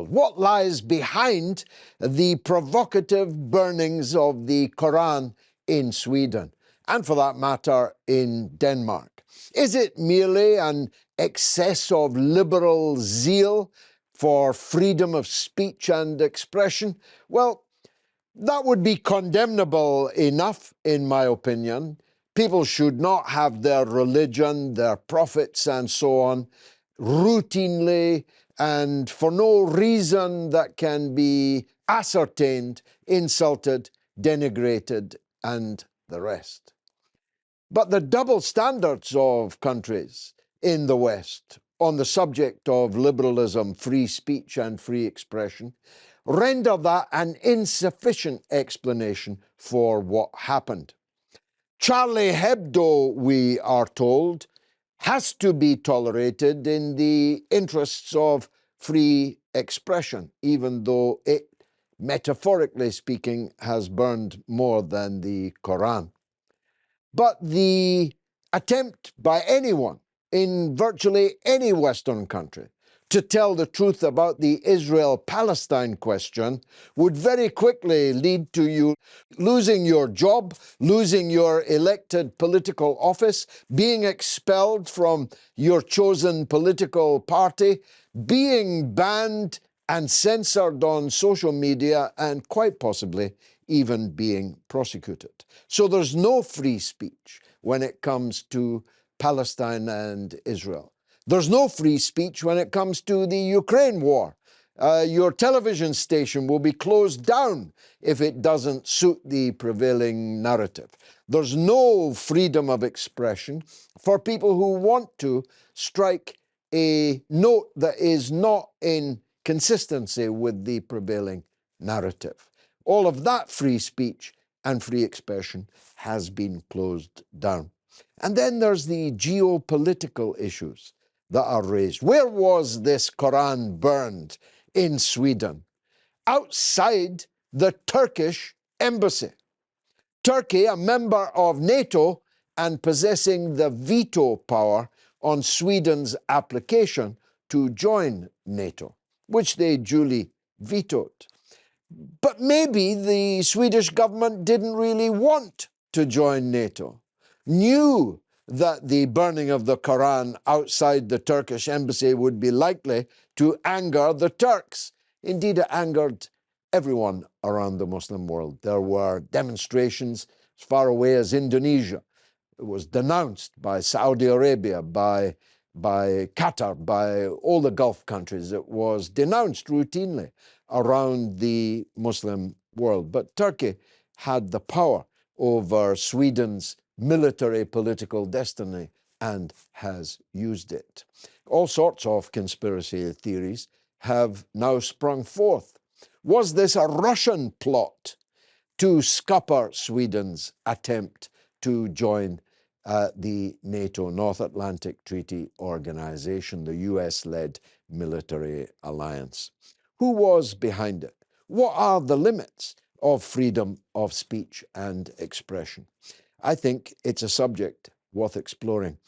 What lies behind the provocative burnings of the Quran in Sweden, and for that matter in Denmark? Is it merely an excess of liberal zeal for freedom of speech and expression? Well, that would be condemnable enough, in my opinion. People should not have their religion, their prophets, and so on routinely and for no reason that can be ascertained, insulted, denigrated, and the rest. But the double standards of countries in the West on the subject of liberalism, free speech, and free expression render that an insufficient explanation for what happened. Charlie Hebdo, we are told, has to be tolerated in the interests of free expression, even though it, metaphorically speaking, has burned more than the Quran. But the attempt by anyone in virtually any Western country to tell the truth about the Israel-Palestine question would very quickly lead to you losing your job, losing your elected political office, being expelled from your chosen political party, being banned and censored on social media, and quite possibly even being prosecuted. So there's no free speech when it comes to Palestine and Israel. There's no free speech when it comes to the Ukraine war. Your television station will be closed down if it doesn't suit the prevailing narrative. There's no freedom of expression for people who want to strike a note that is not in consistency with the prevailing narrative. All of that free speech and free expression has been closed down. And then there's the geopolitical issues that are raised. Where was this Quran burned in Sweden? Outside the Turkish embassy. Turkey, a member of NATO and possessing the veto power on Sweden's application to join NATO, which they duly vetoed. But maybe the Swedish government didn't really want to join NATO, knew that the burning of the Quran outside the Turkish embassy would be likely to anger the Turks. Indeed, it angered everyone around the Muslim world. There were demonstrations as far away as Indonesia. It was denounced by Saudi Arabia, by Qatar, by all the Gulf countries. It was denounced routinely around the Muslim world. But Turkey had the power over Sweden's military political destiny and has used it. All sorts of conspiracy theories have now sprung forth. Was this a Russian plot to scupper Sweden's attempt to join the NATO, North Atlantic Treaty Organization, the US-led military alliance? Who was behind it? What are the limits of freedom of speech and expression? I think it's a subject worth exploring.